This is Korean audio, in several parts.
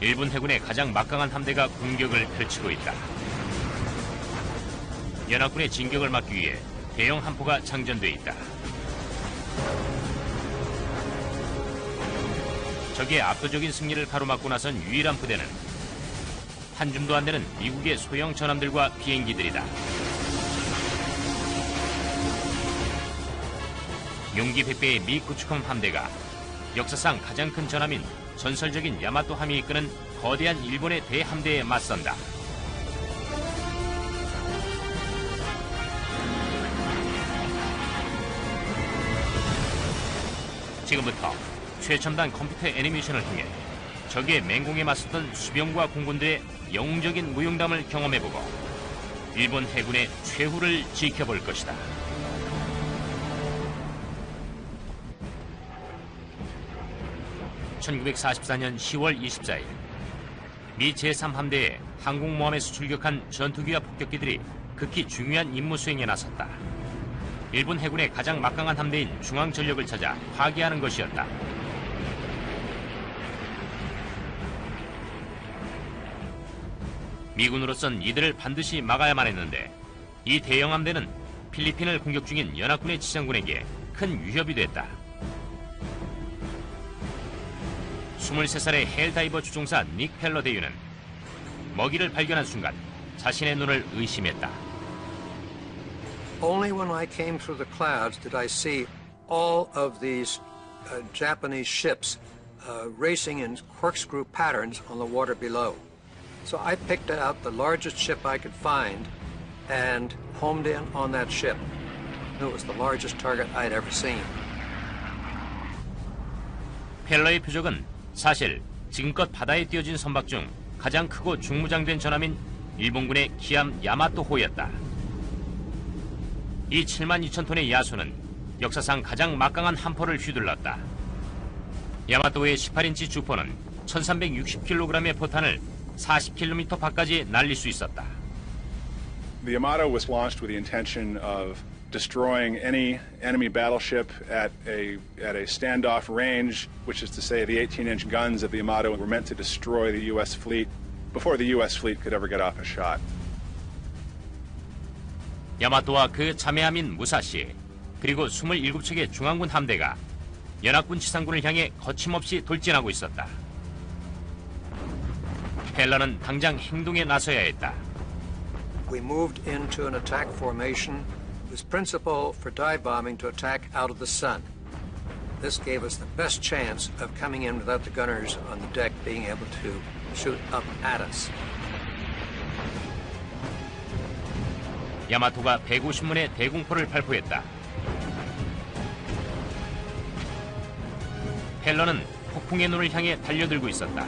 일본 해군의 가장 막강한 함대가 공격을 펼치고 있다. 연합군의 진격을 막기 위해 대형 함포가 장전돼 있다. 적의 압도적인 승리를 가로막고 나선 유일한 부대는 한 줌도 안 되는 미국의 소형 전함들과 비행기들이다. 용기 100배의 미 구축함 함대가 역사상 가장 큰 전함인 전설적인 야마토함이 이끄는 거대한 일본의 대함대에 맞선다. 지금부터 최첨단 컴퓨터 애니메이션을 통해 적의 맹공에 맞섰던 수병과 공군들의 영웅적인 무용담을 경험해보고 일본 해군의 최후를 지켜볼 것이다. (1944년 10월 24일) 미 제3함대의 항공모함에서 출격한 전투기와 폭격기들이 극히 중요한 임무 수행에 나섰다. 일본 해군의 가장 막강한 함대인 중앙전력을 찾아 파괴하는 것이었다. 미군으로선 이들을 반드시 막아야만 했는데 이 대형 함대는 필리핀을 공격 중인 연합군의 지상군에게 큰 위협이 됐다. 23살의 헬다이버 추종사 닉 펠러 대위는 먹이를 발견한 순간 자신의 눈을 의심했다. Only when I came through the clouds did I see all of these Japanese ships racing in corkscrew patterns on the water below. So I picked out the largest ship I could find and homed in on that ship. It was the largest target I'd ever seen. 펠러의 표적은 사실 지금껏 바다에 띄어진 선박 중 가장 크고 중무장된 전함인 일본군의 기함 야마토호였다. 이 72,000톤의 야수는 역사상 가장 막강한 함포를 휘둘렀다. 야마토호의 18인치 주포는 1360kg의 포탄을 40km 밖까지 날릴 수 있었다. The Yamato was launched with the intention of destroying any enemy battleship at a standoff range, which is to say the 18-inch guns of the Yamato were meant to destroy the U.S. fleet before the U.S. fleet could ever get off a shot. 야마토와 그 자매함인 무사시, 그리고 27척의 중앙군 함대가 연합군 지상군을 향해 거침없이 돌진하고 있었다. 펠러는 당장 행동에 나서야 했다. We moved into an attack formation with principle for dive bombing to attack out of the sun. This gave us the best chance of coming in without the gunners on the deck being able to shoot up at us. 야마토가 150문의 대공포를 발포했다. 펠러는 폭풍의 눈을 향해 달려들고 있었다.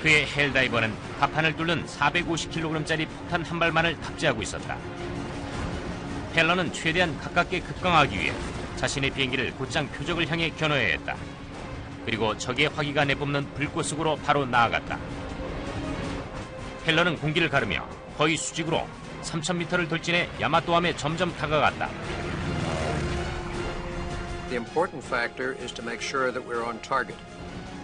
그의 헬다이버는 갑판을 뚫는 450kg짜리 폭탄 한 발만을 탑재하고 있었다. 펠러는 최대한 가깝게 급강하기 위해 자신의 비행기를 곧장 표적을 향해 겨눠야 했다. 그리고 적의 화기가 내뿜는 불꽃 속으로 바로 나아갔다. 펠러는 공기를 가르며 거의 수직으로 3000m를 돌진해 야마토함에 점점 다가갔다. The important factor is to make sure that we're on target.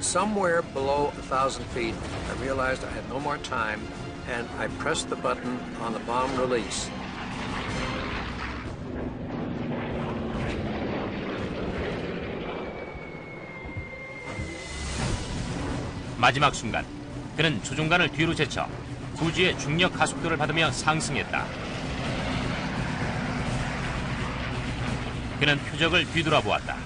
Somewhere below 1,000 feet, I realized I had no more time, and I pressed the button on the bomb release. 마지막 순간, 그는 조종관을 뒤로 제쳐 부지의 중력 가속도를 받으며 상승했다. 그는 표적을 뒤돌아보았다.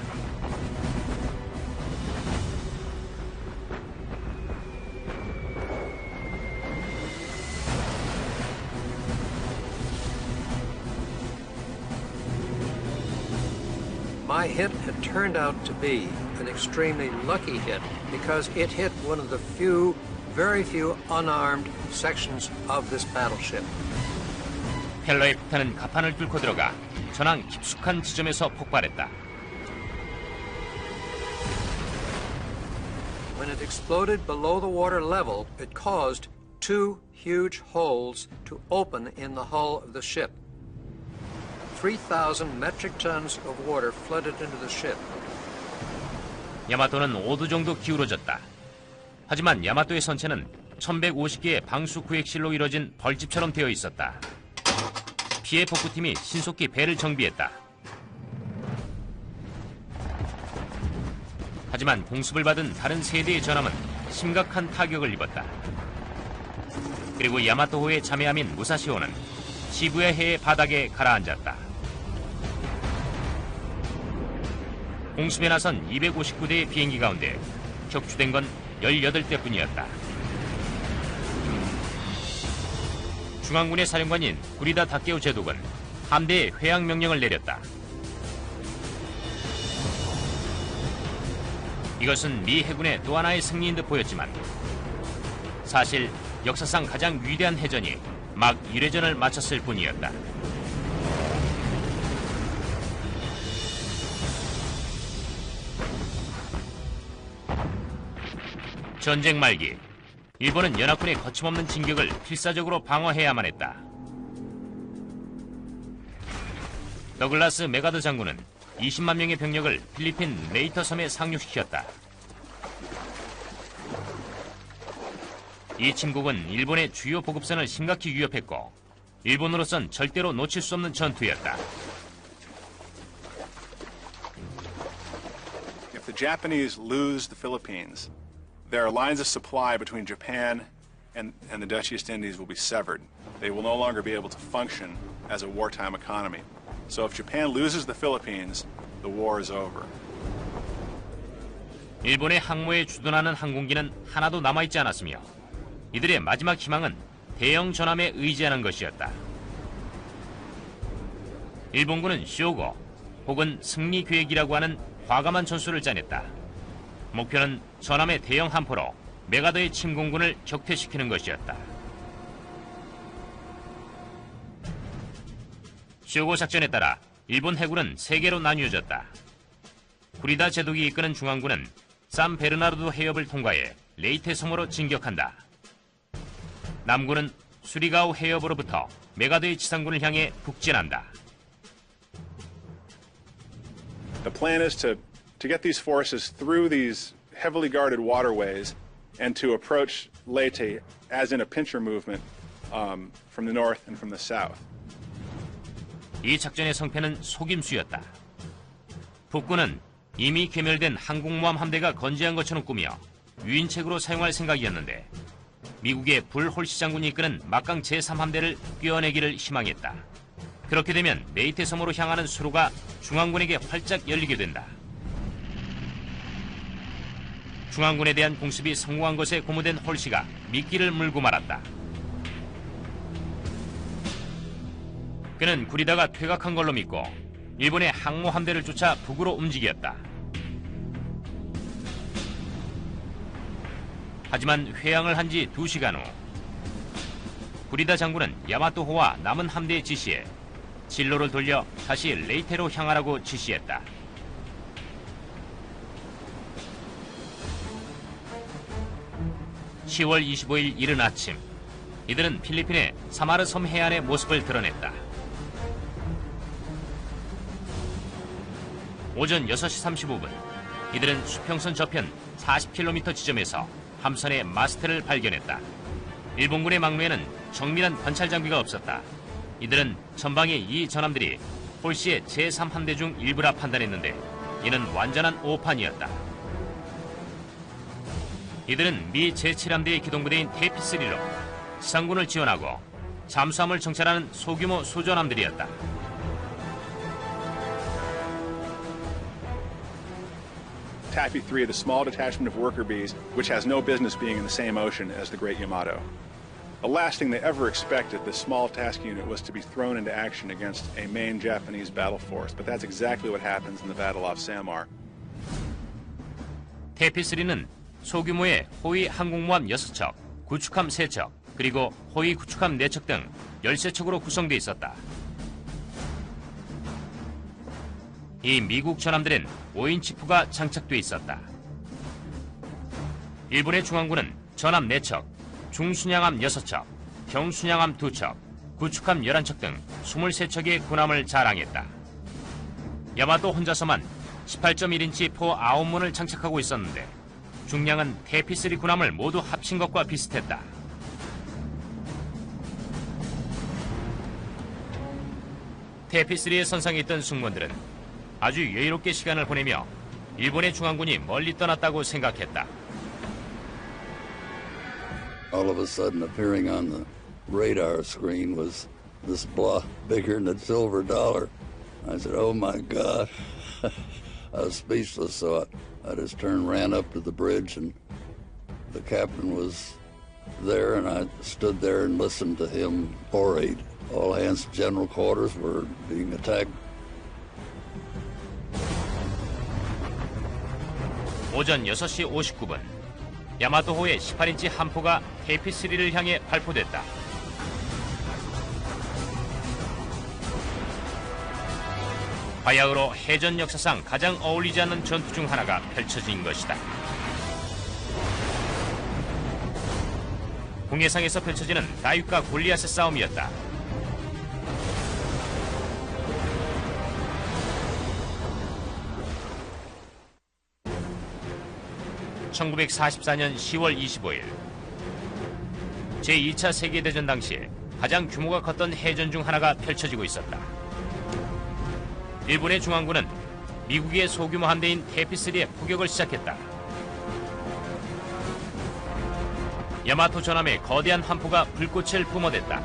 My hit had turned out to be an extremely lucky hit because it hit one of the very few unarmed sections of this battleship. 펠러의 폭탄은 갑판을 뚫고 들어가 전황 깊숙한 지점에서 폭발했다. When it exploded below the water level, it caused two huge holes to open in the hull of the ship. 3,000 metric tons of water flooded into the ship. 야마토는 5도 정도 기울어졌다. 하지만 야마토의 선체는 1150개의 방수 구획실로 이뤄진 벌집처럼 되어 있었다. 피해 복구팀이 신속히 배를 정비했다. 하지만 공습을 받은 다른 세 대의 전함은 심각한 타격을 입었다. 그리고 야마토호의 자매함인 무사시호는 시부야 해의 바닥에 가라앉았다. 공습에 나선 259대의 비행기 가운데 격추된 건 18대뿐이었다. 중앙군의 사령관인 구리다 다케오 제독은 함대에 회항 명령을 내렸다. 이것은 미 해군의 또 하나의 승리인 듯 보였지만 사실 역사상 가장 위대한 해전이 막 1회전을 마쳤을 뿐이었다. 전쟁 말기, 일본은 연합군의 거침없는 진격을 필사적으로 방어해야만 했다. 더글라스 메가더 장군은 20만 명의 병력을 필리핀 레이터 섬에 상륙시켰다. 이 침국은 일본의 주요 보급선을 심각히 위협했고 일본으로선 절대로 놓칠 수 없는 전투였다. If the Japanese lose the Philippines, their lines of supply between Japan and the Dutch East Indies will be severed. They will no longer be able to function as a wartime economy. So if Japan loses the Philippines, the war is over. 일본의 항모에 주둔하는 항공기는 하나도 남아있지 않았으며 이들의 마지막 희망은 대형 전함에 의지하는 것이었다. 일본군은 쇼고 혹은 승리 계획이라고 하는 과감한 전술을 짜냈다. 목표는 전함의 대형 함포로 메가더의 침공군을 격퇴시키는 것이었다. 쇼고 작전에 따라 일본 해군은 3개로 나뉘어졌다. 구리다 제독이 이끄는 중앙군은 산 베르나르도 해협을 통과해 레이테 섬으로 진격한다. 남군은 수리가오 해협으로부터 메가더의 지상군을 향해 북진한다. The plan is to get these forces through these heavily guarded waterways and to approach Leyte as in a pincher movement from the north and from the south. 이 작전의 성패는 속임수였다. 북군은 이미 괴멸된 항공모함 함대가 건재한 것처럼 꾸며 유인책으로 사용할 생각이었는데 미국의 불 홀시 장군이 이끄는 막강 제3함대를 꿰어내기를 희망했다. 그렇게 되면 레이테 섬으로 향하는 수로가 중앙군에게 활짝 열리게 된다. 중앙군에 대한 공습이 성공한 것에 고무된 홀시가 미끼를 물고 말았다. 그는 구리다가 퇴각한 걸로 믿고 일본의 항모 함대를 쫓아 북으로 움직였다. 하지만 회항을 한 지 2시간 후 구리다 장군은 야마토호와 남은 함대의 지시에 진로를 돌려 다시 레이테로 향하라고 지시했다. (10월 25일) 이른 아침 이들은 필리핀의 사마르 섬 해안의 모습을 드러냈다. 오전 6시 35분 이들은 수평선 저편 40km 지점에서 함선의 마스트를 발견했다. 일본군의 망루에는 정밀한 관찰 장비가 없었다. 이들은 전방의 이 전함들이 홀시의 제3함대 중 일부라 판단했는데 이는 완전한 오판이었다. 이들은 미 제7함대의 기동부대인 테이피3로 지상군을 지원하고 잠수함을 정찰하는 소규모 수전함들이었다. Taffy 3, the small detachment of worker bees, which has no business being in the same ocean as the Great Yamato. The last thing they ever expected, this small task unit, was to be thrown into action against a main Japanese battle force, but that's exactly what happens in the Battle off Samar. 테이피3는 소규모의 호위 항공모함 6척, 구축함 3척, 그리고 호위 구축함 4척 등 13척으로 구성되어 있었다. 이 미국 전함들은 5인치포가 장착돼 있었다. 일본의 중앙군은 전함 4척, 중순양함 6척, 경순양함 2척, 구축함 11척 등 23척의 군함을 자랑했다. 야마토 혼자서만 18.1인치 포 9문을 장착하고 있었는데 중량은 테피3 군함을 모두 합친 것과 비슷했다. 테피3의 선상에 있던 승무원들은 아주 여유롭게 시간을 보내며 일본의 중앙군이 멀리 떠났다고 생각했다. All of a sudden appearing on the radar screen was this block bigger than a silver dollar. I said, oh my God. I was speechless, so I just turned, ran up to the bridge, and the captain was there, and I stood there and listened to him orate. All hands general quarters were being attacked. 오전 6시 59분, 야마토호의 18인치 함포가 테피3를 향해 발포됐다. 바야흐로 해전 역사상 가장 어울리지 않는 전투 중 하나가 펼쳐진 것이다. 공해상에서 펼쳐지는 다윗과 골리앗의 싸움이었다. (1944년 10월 25일) 제2차 세계대전 당시에 가장 규모가 컸던 해전 중 하나가 펼쳐지고 있었다. 일본의 중앙군은 미국의 소규모 함대인 테피3의 포격을 시작했다. 야마토 전함의 거대한 함포가 불꽃을 뿜어댔다.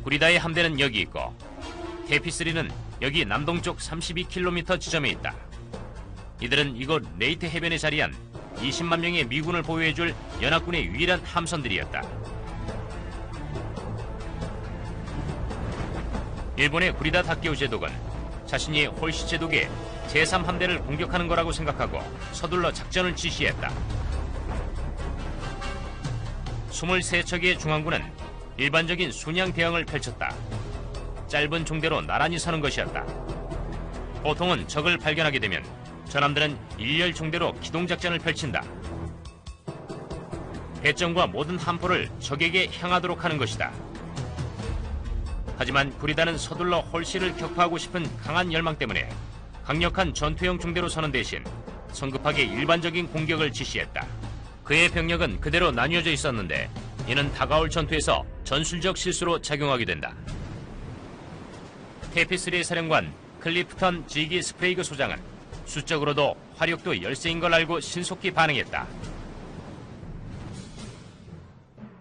구리다의 함대는 여기 있고 테피3는 여기 남동쪽 32km 지점에 있다. 이들은 이곳 레이트 해변에 자리한 20만 명의 미군을 보호해줄 연합군의 유일한 함선들이었다. 일본의 구리다 다케오 제독은 자신이 홀시 제독의 제3함대를 공격하는 거라고 생각하고 서둘러 작전을 지시했다. 23척의 중앙군은 일반적인 순양 대응을 펼쳤다. 짧은 중대로 나란히 서는 것이었다. 보통은 적을 발견하게 되면 전함들은 일렬 중대로 기동작전을 펼친다. 배점과 모든 함포를 적에게 향하도록 하는 것이다. 하지만 구리다는 서둘러 홀시를 격파하고 싶은 강한 열망 때문에 강력한 전투형 중대로 서는 대신 성급하게 일반적인 공격을 지시했다. 그의 병력은 그대로 나뉘어져 있었는데 이는 다가올 전투에서 전술적 실수로 작용하게 된다. 테피3의 사령관 클리프턴 지기 스프레이그 소장은 수적으로도 화력도 열세인 걸 알고 신속히 반응했다.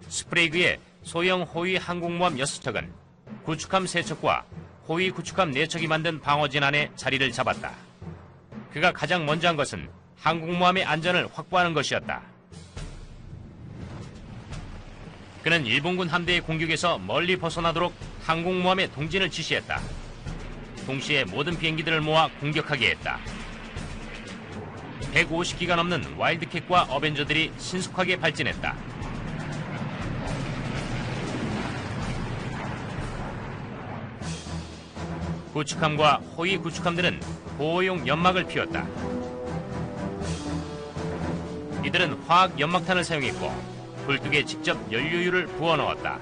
스프레이그의 소형 호위 항공모함 6척은 구축함 3척과 호위 구축함 4척이 만든 방어진 안에 자리를 잡았다. 그가 가장 먼저 한 것은 항공모함의 안전을 확보하는 것이었다. 그는 일본군 함대의 공격에서 멀리 벗어나도록 항공모함의 동진을 지시했다. 동시에 모든 비행기들을 모아 공격하게 했다. 150기가 넘는 와일드캣과 어벤져들이 신속하게 발진했다. 구축함과 호위 구축함들은 보호용 연막을 피웠다. 이들은 화학 연막탄을 사용했고 굴뚝에 직접 연료유를 부어넣었다.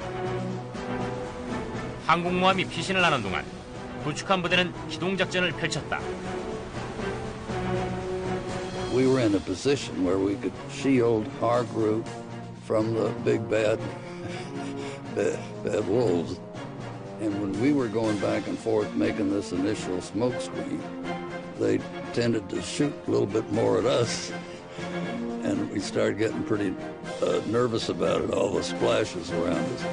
항공모함이 피신을 하는 동안 구축함 부대는 기동작전을 펼쳤다. We were in a position where we could shield our group from the big bad wolves. And when we were going back and forth making this initial smoke screen, they tended to shoot a little bit more at us. And we started getting pretty nervous about it, all the splashes around us.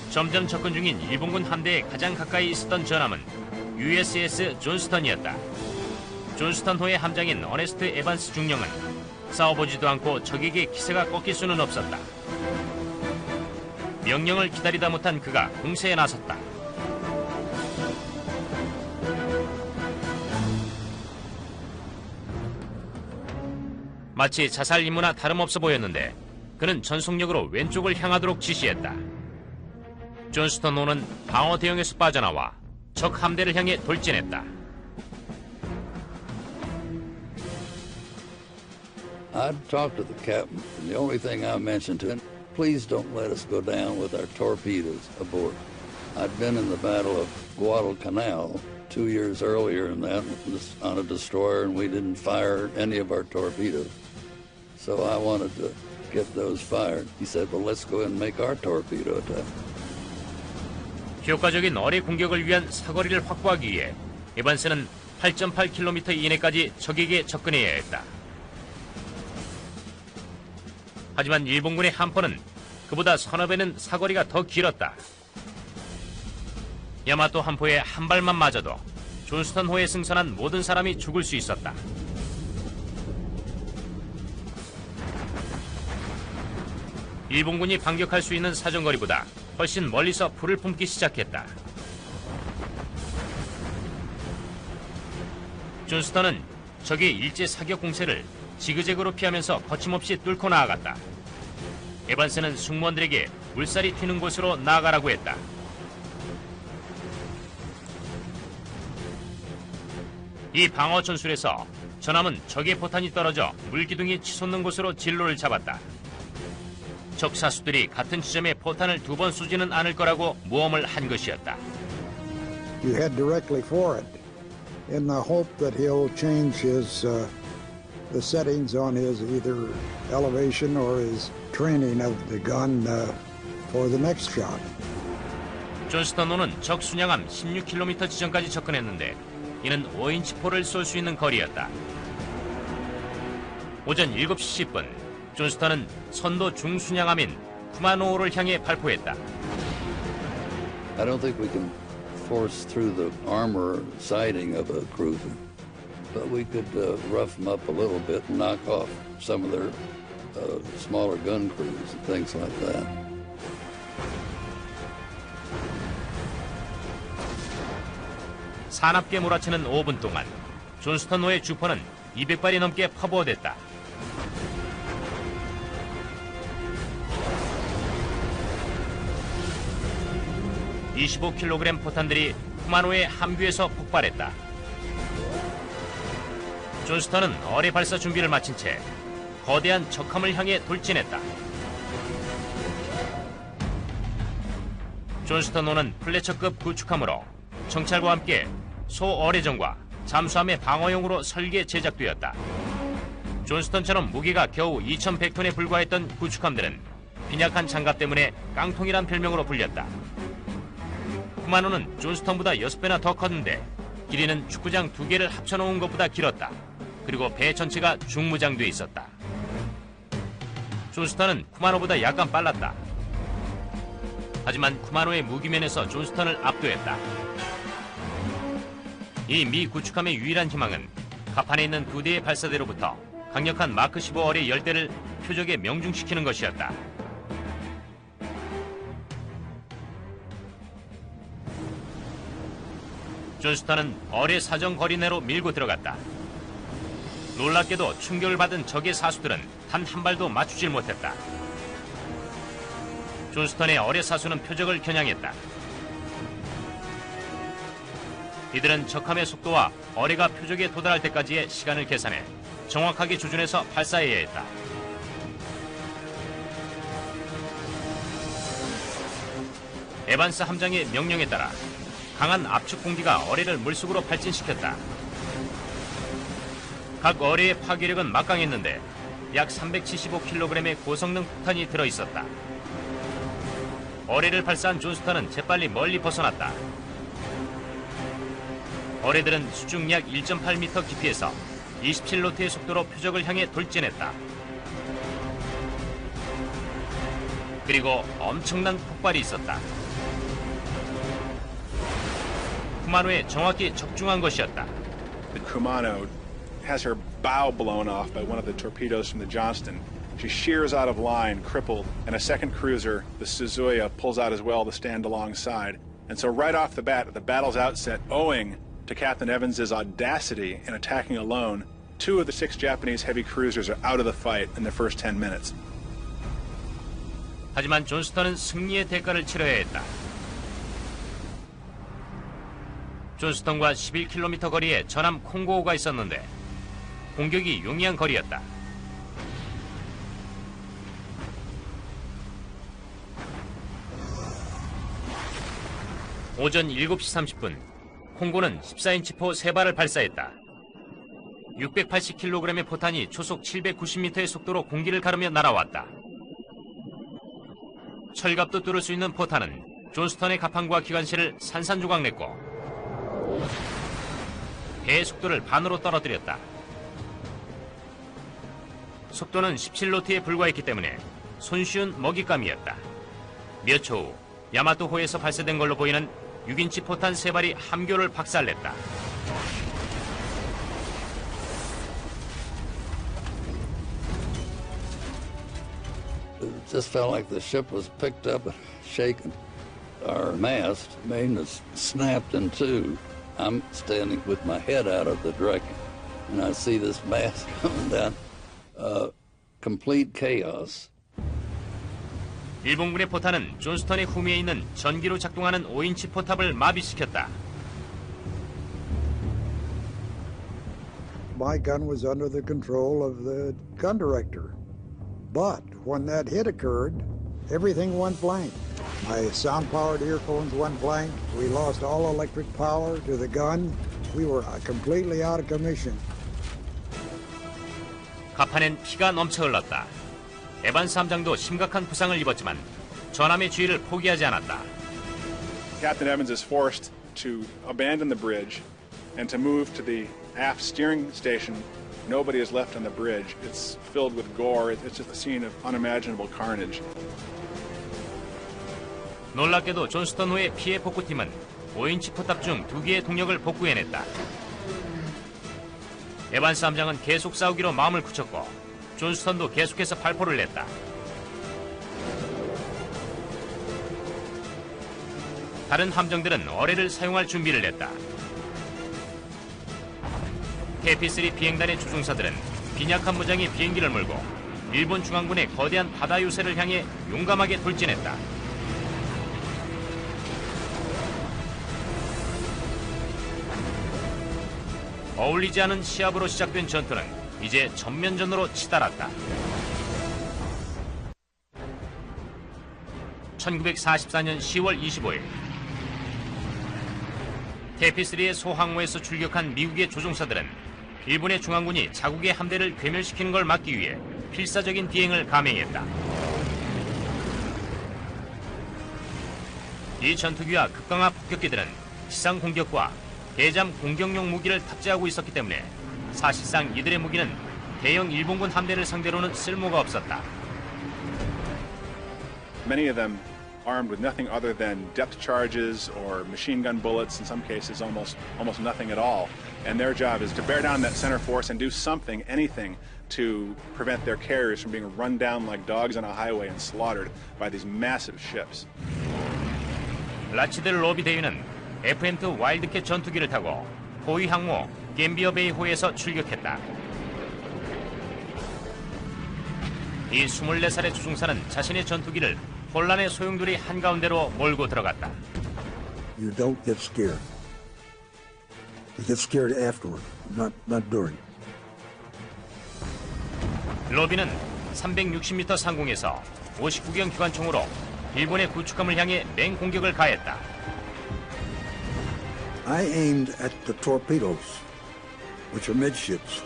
점점 접근 중인 일본군 함대에 가장 가까이 있었던 전함은 USS 존스턴이었다. 존스턴호의 함장인 어네스트 에반스 중령은 싸워보지도 않고 적에게 기세가 꺾일 수는 없었다. 명령을 기다리다 못한 그가 공세에 나섰다. 마치 자살 임무나 다름없어 보였는데 그는 전속력으로 왼쪽을 향하도록 지시했다. 존스턴호는 방어 대응에서 빠져나와 적 함대를 향해 돌진했다. I'd talked to the captain, and the only thing I mentioned to him, please don't let us go down with our torpedoes aboard. I'd been in the Battle of Guadalcanal 2 years earlier in that on a destroyer, and we didn't fire any of our torpedoes. So I wanted to get those fired. He said, well, let's go ahead and make our torpedo attack. 효과적인 어뢰 공격을 위한 사거리를 확보하기 위해 에반스는 8.8km 이내까지 적에게 접근해야 했다. 하지만 일본군의 함포는 그보다 서너 배는 사거리가 더 길었다. 야마토 함포에 한 발만 맞아도 존스턴호에 승선한 모든 사람이 죽을 수 있었다. 일본군이 반격할 수 있는 사정거리보다 훨씬 멀리서 불을 뿜기 시작했다. 존스턴은 적의 일제 사격 공세를 지그재그로 피하면서 거침없이 뚫고 나아갔다. 에반스는 승무원들에게 물살이 튀는 곳으로 나아가라고 했다. 이 방어 전술에서 전함은 적의 포탄이 떨어져 물기둥이 치솟는 곳으로 진로를 잡았다. 적 사수들이 같은 지점에 포탄을 2번 쏘지는 않을 거라고 모험을 한 것이었다. You head directly for it in the hope that he'll change his the settings on his either elevation or his training of the gun for the next shot. 존스턴호는 적 순양함 16km 지점까지 접근했는데 이는 5인치 포를 쏠 수 있는 거리였다. 오전 7시 10분 존스턴은 선도 중순양함인 쿠마노호를 향해 발포했다. I don't think we can force through the armor siding of a cruiser, but we could rough them up a little bit and knock off some of their smaller gun crews and things like that. 사납게 몰아치는 5분 동안 존스턴호의 주포는 200발이 넘게 퍼부어댔다. (25kg) 포탄들이 쿠마노의 함교에서 폭발했다. 존스턴은 어뢰 발사 준비를 마친 채 거대한 적함을 향해 돌진했다. 존스턴호는 플래처급 구축함으로 정찰과 함께 소어뢰정과 잠수함의 방어용으로 설계 제작되었다. 존스턴처럼 무게가 겨우 2100톤에 불과했던 구축함들은 빈약한 장갑 때문에 깡통이란 별명으로 불렸다. 쿠마노는 존스턴보다 6배나 더 컸는데 길이는 축구장 2개를 합쳐놓은 것보다 길었다. 그리고 배 전체가 중무장돼 있었다. 존스턴은 쿠마노보다 약간 빨랐다. 하지만 쿠마노의 무기면에서 존스턴을 압도했다. 이 미 구축함의 유일한 희망은 갑판에 있는 2대의 발사대로부터 강력한 마크 15 어뢰 열대를 표적에 명중시키는 것이었다. 존스턴은 어뢰 사정 거리 내로 밀고 들어갔다. 놀랍게도 충격을 받은 적의 사수들은 단 한 발도 맞추질 못했다. 존스턴의 어뢰 사수는 표적을 겨냥했다. 이들은 적함의 속도와 어뢰가 표적에 도달할 때까지의 시간을 계산해 정확하게 조준해서 발사해야 했다. 에반스 함장의 명령에 따라 강한 압축 공기가 어뢰를 물속으로 발진시켰다. 각 어뢰의 파괴력은 막강했는데 약 375kg의 고성능 폭탄이 들어있었다. 어뢰를 발사한 존스턴은 재빨리 멀리 벗어났다. 어뢰들은 수중 약 1.8m 깊이에서 27노트의 속도로 표적을 향해 돌진했다. 그리고 엄청난 폭발이 있었다. 쿠마노에 정확히 적중한 것이었다. The Kumano has her bow blown off by one of the torpedoes from the Johnston. She shears out of line, crippled, and a second cruiser, the Suzuya, pulls out as well to stand alongside. And so right off the bat, at the battle's outset, owing to Captain Evans's audacity in attacking alone, 2 of the 6 Japanese heavy cruisers are out of the fight in the first 10 minutes. 하지만 존스턴은 승리의 대가를 치러야 했다. 존스턴과 11km 거리에 전함 콩고호가 있었는데 공격이 용이한 거리였다. 오전 7시 30분, 콩고는 14인치 포 3발을 발사했다. 680kg의 포탄이 초속 790m의 속도로 공기를 가르며 날아왔다. 철갑도 뚫을 수 있는 포탄은 존스턴의 가판과 기관실을 산산조각냈고 배의 속도를 반으로 떨어뜨렸다. 속도는 17노트에 불과했기 때문에 손쉬운 먹잇감이었다. 몇 초 후 야마토호에서 발사된 걸로 보이는 6인치 포탄 3발이 함교를 박살냈다. It just felt like the ship was picked up and shaken. Our mast main was snapped in two. I'm standing with my head out of the direction, and I see this mast coming down. Complete chaos. 일본군의 포탄은 존스턴의 후미에 있는 전기로 작동하는 5인치 포탑을 마비시켰다. My gun was under the control of the gun director. But when that hit occurred, everything went blank. My sound-powered earphones went blank. We lost all electric power to the gun. We were completely out of commission. 가판엔 피가 넘쳐 흘렀다. 에반스 함장도 심각한 부상을 입었지만 전함의 지휘를 포기하지 않았다. Captain Evans is forced to abandon the bridge and to move to the aft steering station. Nobody is left on the bridge. It's filled with gore. It's just a scene of unimaginable carnage. 놀랍게도 존스턴호의 피해 복구팀은 5인치 포탑 중 2개의 동력을 복구해냈다. 에반스 함장은 계속 싸우기로 마음을 굳혔고 존스턴도 계속해서 발포를 냈다. 다른 함정들은 어뢰를 사용할 준비를 했다. 테피3 비행단의 조종사들은 빈약한 무장의 비행기를 몰고 일본 중앙군의 거대한 바다 요새를 향해 용감하게 돌진했다. 어울리지 않은 시합으로 시작된 전투는 이제 전면전으로 치달았다. 1944년 10월 25일 테피3의 소항모에서 출격한 미국의 조종사들은 일본의 중앙군이 자국의 함대를 괴멸시키는 걸 막기 위해 필사적인 비행을 감행했다. 이 전투기와 급강하 폭격기들은 지상 공격과 대잠 공격용 무기를 탑재하고 있었기 때문에 사실상 이들의 무기는 대형 일본군 함대를 상대로는 쓸모가 없었다. Many of them armed with nothing other than depth charges or machine gun bullets, in some cases almost nothing at all. And their job is to bear down that center force and do something, anything, to prevent their carriers from being run down like dogs on a highway and slaughtered by these massive ships. 라치델 로비 대위는 FM2 와일드캣 전투기를 타고 호위 항모 갬비어 베이 호에서 출격했다. 이 24살의 조종사는 자신의 전투기를 혼란의 소용돌이 한가운데로 몰고 들어갔다. You don't get scared. You get scared afterward, not during. 로비는 360m 상공에서 59경 기관총으로 일본의 구축함을 향해 맹공격을 가했다. I aimed at the torpedoes, which are midships,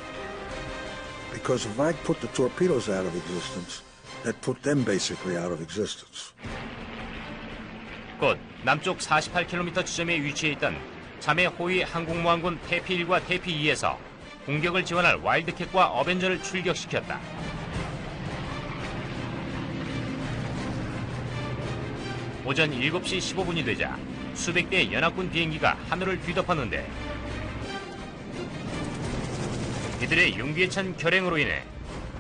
because if I put the torpedoes out of existence, that put them basically out of existence. 곧 남쪽 48km 지점에 위치해 있던 자매 호위 항공모함군 태피1과 태피2에서 공격을 지원할 와일드캣과 어벤저를 출격시켰다. 오전 7시 15분이 되자 수백 대의 연합군 비행기가 하늘을 뒤덮었는데 이들의 용기에 찬 결행으로 인해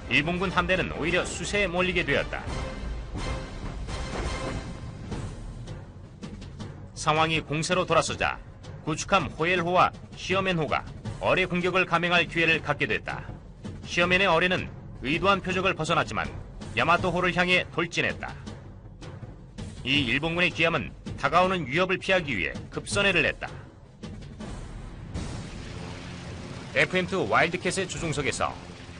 일본군 함대는 오히려 수세에 몰리게 되었다. 상황이 공세로 돌아서자 구축함 호엘호와 히어맨호가 어뢰 공격을 감행할 기회를 갖게 됐다. 히어맨의 어뢰는 의도한 표적을 벗어났지만 야마토호를 향해 돌진했다. 이 일본군의 기함은 다가오는 위협을 피하기 위해 급선회를 했다. FM2 와일드캣의 조종석에서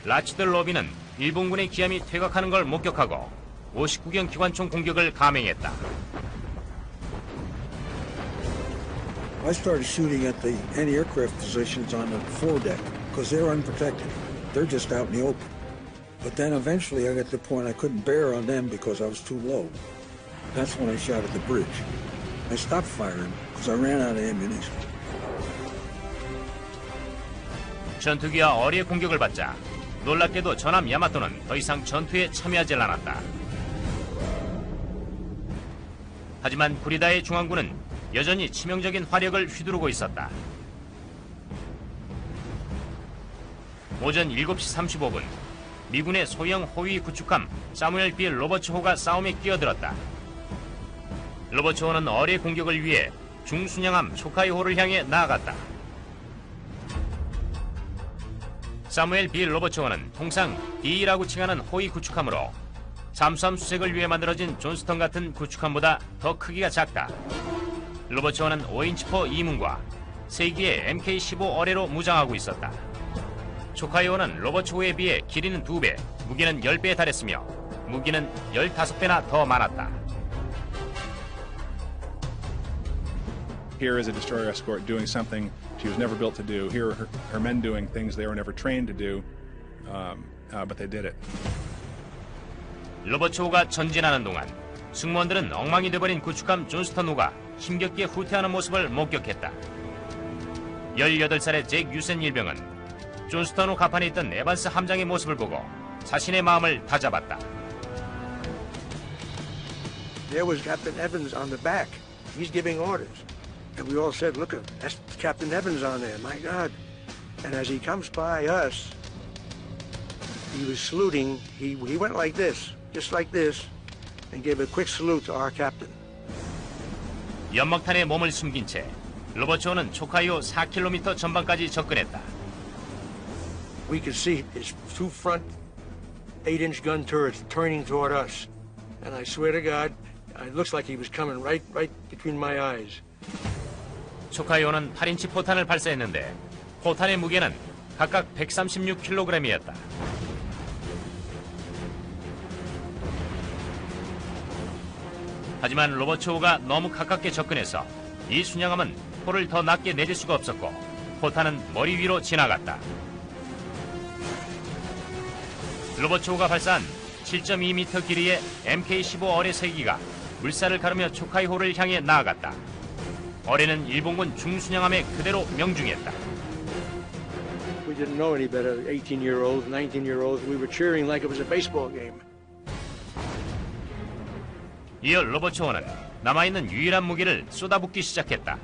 라치델 로비는 일본군의 기함이 퇴각하는 걸 목격하고 59경 기관총 공격을 감행했다. I started shooting at the anti-aircraft positions on the foredeck because they're unprotected. They're just out in the open. But then eventually I got to the point I couldn't bear on them because I was too low. That's when I shot at the bridge. I stopped firing because I ran out of ammunition. 전투기와 어리의 공격을 받자 놀랍게도 전함 야마토는 더 이상 전투에 참여하질 않았다. 하지만 구리다의 중앙군은 여전히 치명적인 화력을 휘두르고 있었다. 오전 7시 35분 미군의 소형 호위 구축함 사무엘 B. 로버츠호가 싸움에 끼어들었다. 로버츠호는 어리의 공격을 위해 중순양함 초카이호를 향해 나아갔다. 사무엘 B. 로버츠호는 통상 D라고 칭하는 호위 구축함으로 잠수함 수색을 위해 만들어진 존스턴 같은 구축함보다 더 크기가 작다. 로버츠호는 5인치포 2문과 3기의 MK-15 어뢰로 무장하고 있었다. 초카이호는 로버츠호에 비해 길이는 2배, 무게는 10배에 달했으며 무기는 15배나 더 많았다. Here is a destroyer escort doing something she was never built to do. Here are her men doing things they were never trained to do, but they did it. 로버츠호가 전진하는 동안 승무원들은 엉망이 돼버린 구축함 존스턴호가 힘겹게 후퇴하는 모습을 목격했다. 18살의 잭 유센 일병은 존스턴호 갑판에 있던 에반스 함장의 모습을 보고 자신의 마음을 다잡았다. There was Captain Evans on the back. He's giving orders. And we all said, look, that's Captain Evans on there, my God. And as he comes by us, he was saluting. He went like this, just like this, and gave a quick salute to our captain. 연막탄에 몸을 숨긴 채 로버츠호는 초카이호 4km 전방까지 접근했다. We could see his two front 8-inch gun turrets turning toward us. And I swear to God, it looks like he was coming right between my eyes. 초카이호는 8인치 포탄을 발사했는데 포탄의 무게는 각각 136kg이었다. 하지만 로버츠호가 너무 가깝게 접근해서 이 순양함은 포를 더 낮게 내릴 수가 없었고 포탄은 머리 위로 지나갔다. 로버츠호가 발사한 7.2m 길이의 MK-15 어뢰 3기가 물살을 가르며 초카이호를 향해 나아갔다. 어뢰는 일본군 중순양함에 그대로 명중했다. We didn't know any better. 18-year-olds, 19-year-olds. We were cheering like it was a baseball game. 이어 로버츠호는 남아있는 유일한 무기를 쏟아붓기 시작했다.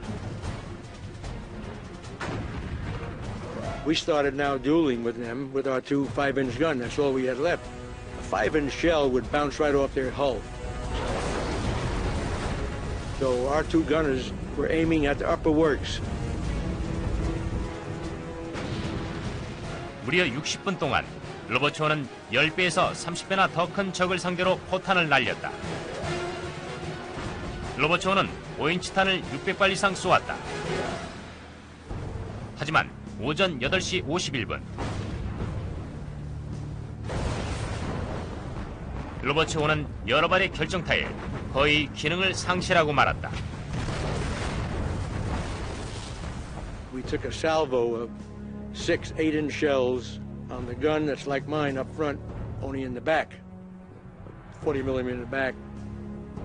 We started now dueling with them with our two 5-inch gun. That's all we had left. A 5-inch shell would bounce right off their hull. So our two gunners were aiming at the upper works. 무려 60분 동안 로버츠호는 10배에서 30배나 더 큰 적을 상대로 포탄을 날렸다. 로버츠호는 5인치 탄을 600발 이상 쏘았다. 하지만 오전 8시 51분 로버츠호는 여러 발의 결정타에 거의 기능을 상실하고 말았다. We took a salvo of 6 8-inch shells on the gun that's like mine up front, only in the back, 40 millimeter back.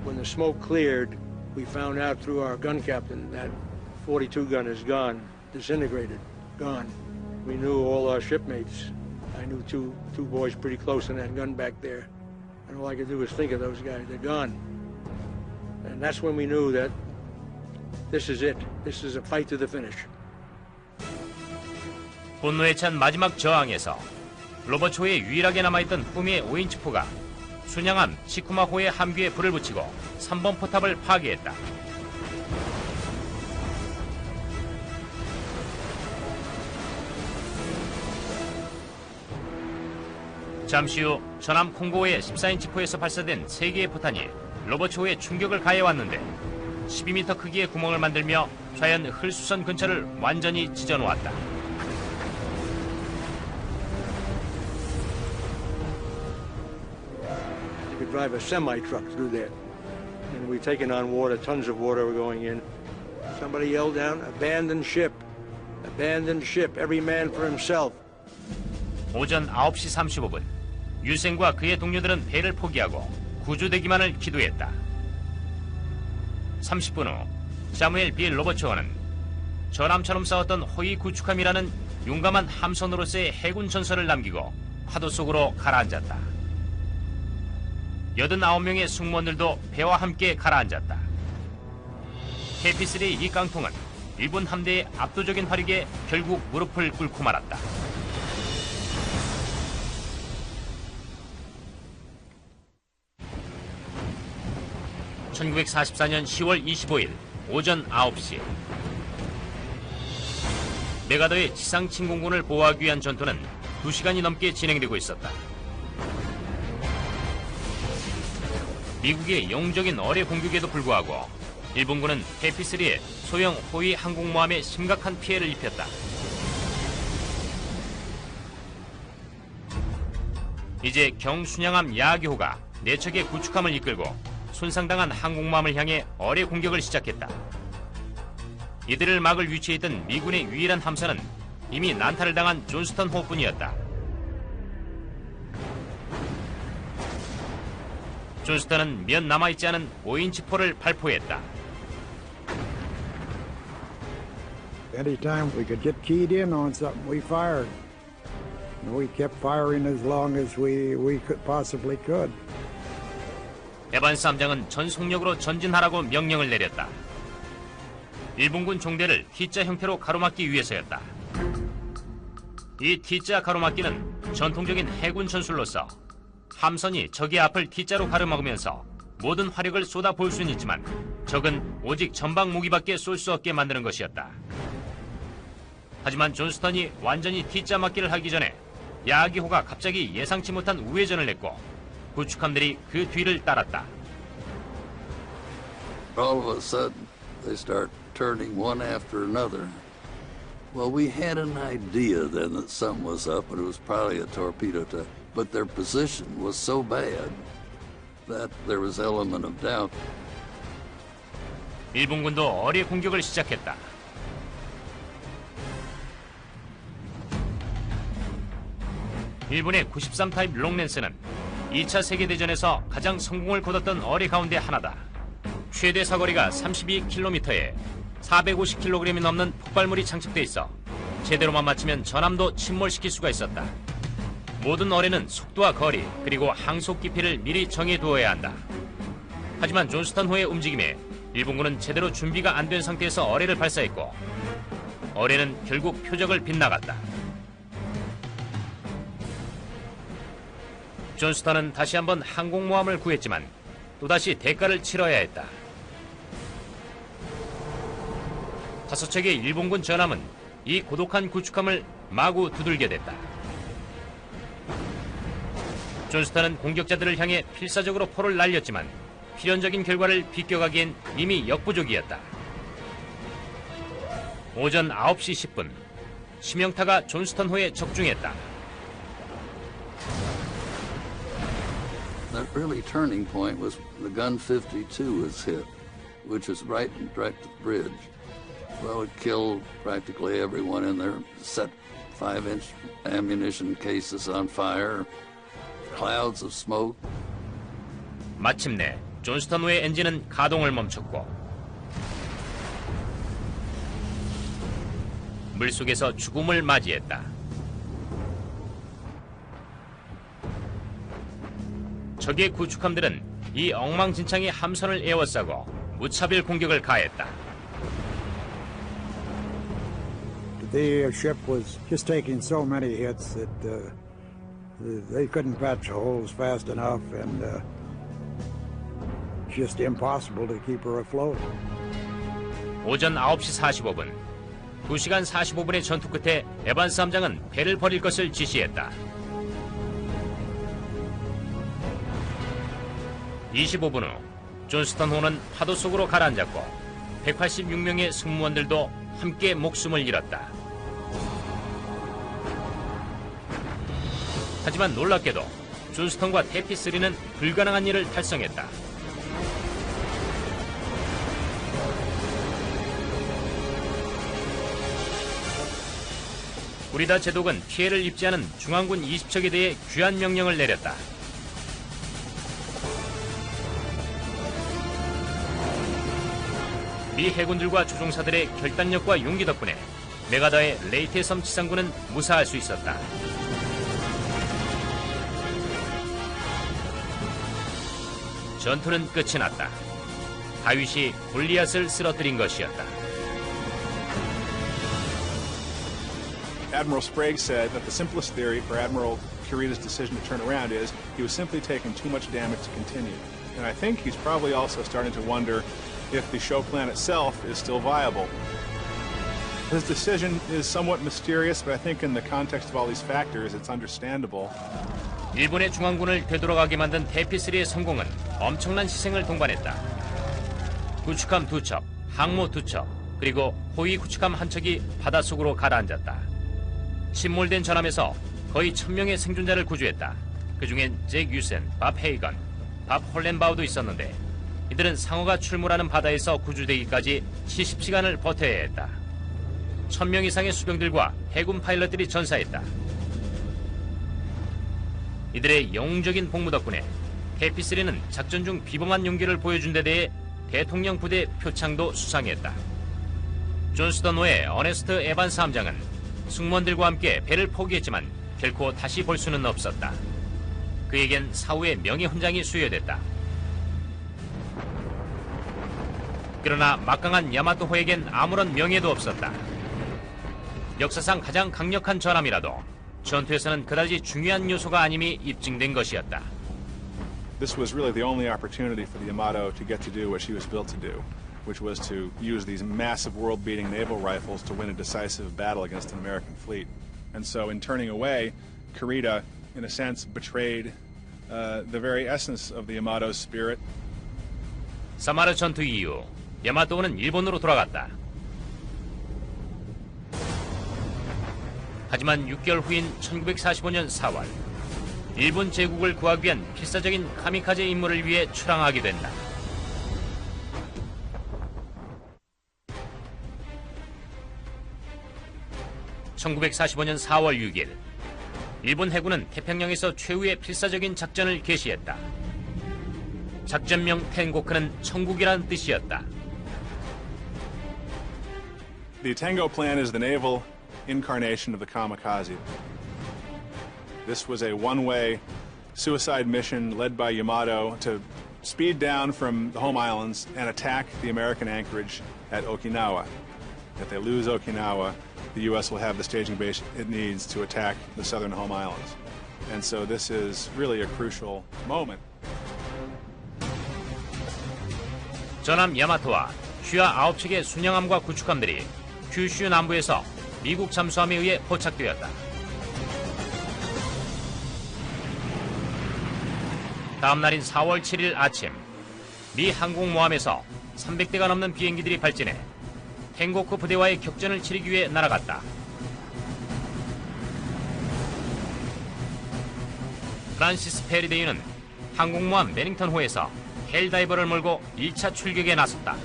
When the smoke cleared, we found out through our gun captain that 42 gun is gone, disintegrated, gone. We knew all our shipmates. I knew two boys pretty close in that gun back there. And all I could do was think of those guys. They're gone. And that's when we knew that this is it. This is a fight to the finish. 분노에 찬 마지막 저항에서 로버츠호의 유일하게 남아있던 후미의 5인치 포가 순양함 시쿠마호의 함귀에 불을 붙이고 3번 포탑을 파괴했다. 잠시 후 전함 콩고호의 14인치 포에서 발사된 3개의 포탄이 로버츠호에 충격을 가해왔는데 12m 크기의 구멍을 만들며 좌연 흘수선 근처를 완전히 찢어놓았다. You could drive a semi-truck through there. And we've taken on water, tons of water were going in. Somebody yelled down, abandon ship. Abandon ship. Every man for himself. 오전 9시 35분, 유생과 그의 동료들은 배를 포기하고 구조되기만을 기도했다. 30분 후 사무엘 B. 로버츠원은 전함처럼 싸웠던 호위 구축함이라는 용감한 함선으로서의 해군 전설을 남기고 파도 속으로 가라앉았다. 89명의 승무원들도 배와 함께 가라앉았다. KP-3의 이 깡통은 일본 함대의 압도적인 화력에 결국 무릎을 꿇고 말았다. (1944년 10월 25일) 오전 9시 메가더의 지상 침공군을 보호하기 위한 전투는 2시간이 넘게 진행되고 있었다. 미국의 영웅적인 어뢰 공격에도 불구하고 일본군은 KP-3의 소형 호위 항공모함에 심각한 피해를 입혔다. 이제 경순양함 야기호가 4척의 구축함을 이끌고 손상당한 항공모함을 향해 어뢰 공격을 시작했다. 이들을 막을 위치에 있던 미군의 유일한 함선은 이미 난타를 당한 존스턴 호뿐이었다. 존스턴은 몇 남아있지 않은 5인치 포를 발포했다. Anytime we could get keyed in on something, we fired. And we kept firing as long as we could possibly could. 에반스 함장은 전속력으로 전진하라고 명령을 내렸다. 일본군 종대를 T자 형태로 가로막기 위해서였다. 이 T자 가로막기는 전통적인 해군 전술로서 함선이 적의 앞을 T자로 가로막으면서 모든 화력을 쏟아부을 수는 있지만 적은 오직 전방 무기밖에 쏠 수 없게 만드는 것이었다. 하지만 존스턴이 완전히 T자 막기를 하기 전에 야기호가 갑자기 예상치 못한 우회전을 냈고 구축함들이 그 뒤를 따랐다. All of a sudden, they start turning one after another. Well, we had an idea then that something was up, and it was probably a torpedo attack. But their position was so bad that there was element of doubt. 일본군도 어뢰 공격을 시작했다. 일본의 93타입 롱랜스는 2차 세계대전에서 가장 성공을 거뒀던 어뢰 가운데 하나다. 최대 사거리가 32km에 450kg이 넘는 폭발물이 장착돼 있어 제대로만 맞추면 전함도 침몰시킬 수가 있었다. 모든 어뢰는 속도와 거리 그리고 항속 깊이를 미리 정해두어야 한다. 하지만 존스턴호의 움직임에 일본군은 제대로 준비가 안 된 상태에서 어뢰를 발사했고 어뢰는 결국 표적을 빗나갔다. 존스턴은 다시 한번 항공모함을 구했지만 또다시 대가를 치러야 했다. 5척의 일본군 전함은 이 고독한 구축함을 마구 두들게 됐다. 존스턴은 공격자들을 향해 필사적으로 포를 날렸지만 필연적인 결과를 비껴가기엔 이미 역부족이었다. 오전 9시 10분 심형타가 존스턴호에 적중했다. The early turning point was the gun 52 was hit, which was right and direct to the bridge. Well, it killed practically everyone in there, set 5-inch ammunition cases on fire, clouds of smoke. 마침내 존스턴호의 엔진은 가동을 멈췄고 물속에서 죽음을 맞이했다. 적의 구축함들은 이 엉망진창의 함선을 에워싸고 무차별 공격을 가했다. The ship was just taking so many hits that they couldn't patch the holes fast enough, and it's just impossible to keep her afloat. 오전 9시 45분, 2시간 45분의 전투 끝에 에반스 함장은 배를 버릴 것을 지시했다. 25분 후 존스턴호는 파도 속으로 가라앉았고 186명의 승무원들도 함께 목숨을 잃었다. 하지만 놀랍게도 존스턴과 KP-3는 불가능한 일을 달성했다. 우리다 제독은 피해를 입지 않은 중앙군 20척에 대해 귀환 명령을 내렸다. 미 해군들과 조종사들의 결단력과 용기 덕분에 메가다의 레이테 섬 지상군은 무사할 수 있었다. 전투는 끝이 났다. 다윗이 골리앗을 쓰러뜨린 것이었다. Admiral Sprague said that the simplest theory for Admiral Kurita's decision to turn around is he was simply taking too much damage to continue. And I think he's probably also starting to wonder if the show plan itself is still viable. His decision is somewhat mysterious, but I think in the context of all these factors, it's understandable. 일본의 중앙군을 되돌아가게 만든 대피3의 성공은 엄청난 희생을 동반했다. 구축함 2척, 항모 2척, 그리고 호위 구축함 1척이 바닷속으로 가라앉았다. 침몰된 전함에서 거의 1000명의 생존자를 구조했다. 그중엔 잭 유센, 밥 헤이건, 밥 홀렌바우도 있었는데 이들은 상어가 출몰하는 바다에서 구조되기까지 70시간을 버텨야 했다. 1000명 이상의 수병들과 해군 파일럿들이 전사했다. 이들의 영웅적인 복무 덕분에 대피3는 작전 중 비범한 용기를 보여준 데 대해 대통령 부대 표창도 수상했다. 존스턴호의 어네스트 에반스 함장은 승무원들과 함께 배를 포기했지만 결코 다시 볼 수는 없었다. 그에겐 사후의 명예훈장이 수여됐다. 그러나 막강한 야마토호에겐 아무런 명예도 없었다. 역사상 가장 강력한 전함이라도 전투에서는 그다지 중요한 요소가 아님이 입증된 것이었다. This was really the only opportunity for the Yamato to get to do what she was built to do, which was to use these massive world-beating naval rifles to win a decisive battle against an American fleet. And so in turning away, Kurita, in a sense, betrayed the very essence of the Yamato's spirit. 사마르 전투 이후 야마토호는 일본으로 돌아갔다. 하지만 6개월 후인 1945년 4월 일본 제국을 구하기 위한 필사적인 카미카제 임무를 위해 출항하게 된다. (1945년 4월 6일) 일본 해군은 태평양에서 최후의 필사적인 작전을 개시했다. 작전명 텐고크는 천국이라는 뜻이었다. The Tango Plan is the naval incarnation of the kamikaze. This was a one-way suicide mission led by Yamato to speed down from the home islands and attack the American anchorage at Okinawa. If they lose Okinawa, the U.S. will have the staging base it needs to attack the southern home islands. And so this is really a crucial moment. 전함 야마토와 슈아 9척의 순양함과 구축함들이 큐슈 남부에서 미국 잠수함에 의해 포착되었다. 다음 날인 4월 7일 아침, 미 항공모함에서 300대가 넘는 비행기들이 발진해 텐고크 부대와의 격전을 치르기 위해 날아갔다. 프란시스 페리 대위는 항공모함 매닝턴호에서 헬다이버를 몰고 1차 출격에 나섰다.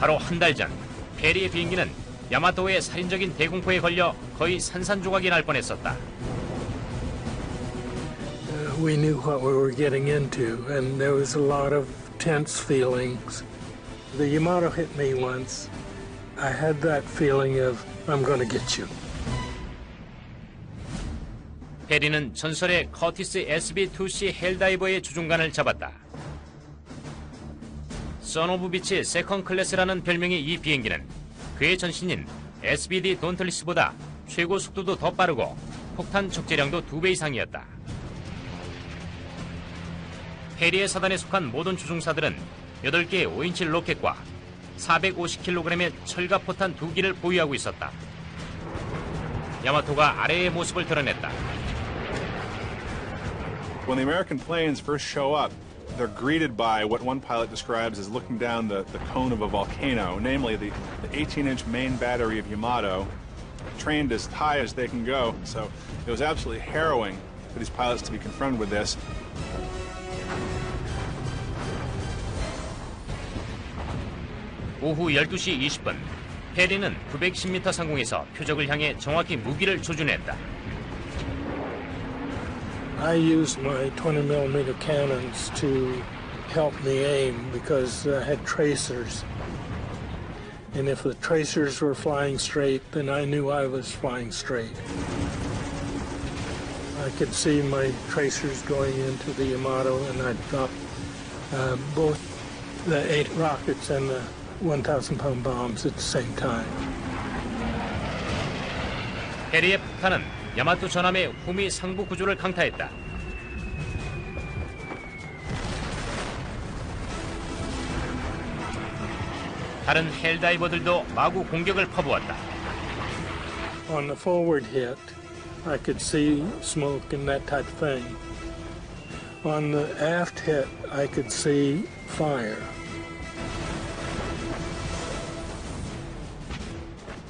바로 한 달 전, 페리의 비행기는 야마토호의 살인적인 대공포에 걸려 거의 산산조각이 날 뻔했었다. We knew what we were getting into, and there was a lot of tense feelings. The Yamato hit me once. I had that feeling of, I'm going to get you. 페리는 전설의 커티스 SB-2C 헬다이버의 주중간을 잡았다. 선 오브 비치 세컨 클래스라는 별명의 이 비행기는 그의 전신인 SBD 돈틀리스보다 최고 속도도 더 빠르고 폭탄 적재량도 2배 이상이었다. 페리의 사단에 속한 모든 조종사들은 8개의 5인치 로켓과 450kg의 철갑포탄 2기를 보유하고 있었다. 야마토가 아래의 모습을 드러냈다. When the American planes first show up, they're greeted by what one pilot describes as looking down the cone of a volcano, namely the 18-inch main battery of Yamato, trained as high as they can go. So it was absolutely harrowing for these pilots to be confronted with this. 오후 12시 20분, 해리는 910m 상공에서 표적을 향해 정확히 무기를 조준했다. I used my 20mm cannons to help me aim because I had tracers. And if the tracers were flying straight, then I knew I was flying straight. I could see my tracers going into the Yamato, and I'd drop both the 8 rockets and the 1,000-pound bombs at the same time. 해리의 폭탄은 야마토 전함의 후미 상부 구조를 강타했다. 다른 헬다이버들도 마구 공격을 퍼부었다. On the forward hit, I could see smoke and that type of thing. On the aft hit, I could see fire.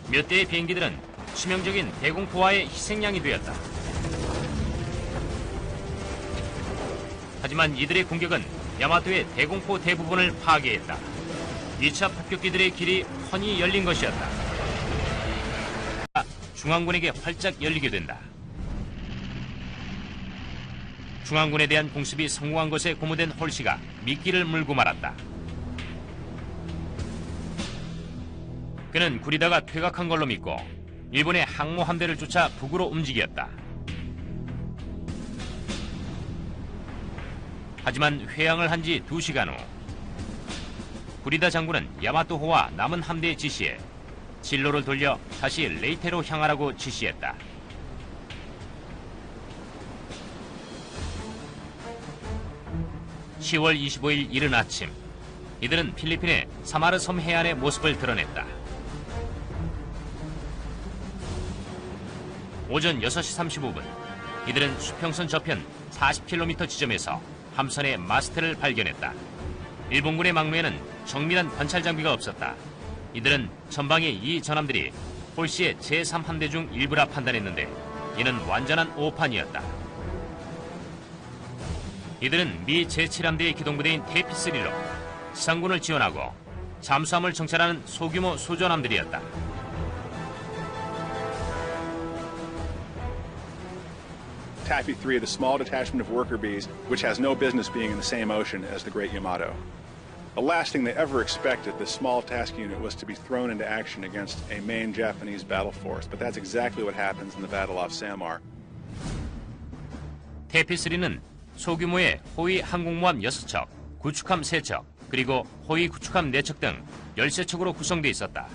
몇 대의 비행기들은 치명적인 대공포와의 희생양이 되었다. 하지만 이들의 공격은 야마토의 대공포 대부분을 파괴했다. 2차 폭격기들의 길이 훤히 열린 것이었다. 중앙군에게 활짝 열리게 된다. 중앙군에 대한 공습이 성공한 것에 고무된 홀시가 미끼를 물고 말았다. 그는 구리다가 퇴각한 걸로 믿고 일본의 항모 함대를 쫓아 북으로 움직였다. 하지만 회항을 한 지 2시간 후 구리다 장군은 야마토호와 남은 함대에 지시해 진로를 돌려 다시 레이테로 향하라고 지시했다. (10월 25일) 이른 아침, 이들은 필리핀의 사마르 섬 해안의 모습을 드러냈다. 오전 6시 35분, 이들은 수평선 저편 40km 지점에서 함선의 마스트를 발견했다. 일본군의 막루에는 정밀한 관찰 장비가 없었다. 이들은 전방의 이 전함들이 홀시의 제3함대 중 일부라 판단했는데 이는 완전한 오판이었다. 이들은 미 제7함대의 기동부대인 테이피3로 지상군을 지원하고 잠수함을 정찰하는 소규모 소전함들이었다. Taffy 3, the small detachment of worker bees, which has no business being in the same ocean as the Great Yamato. The last thing they ever expected, this small task unit, was to be thrown into action against a main Japanese battle force, but that's exactly what happens in the Battle off Samar. 테이피3는 소규모의 호위 항공모함 6척, 구축함 3척, 그리고 호위 구축함 4척 등 13척으로 구성되어 있었다.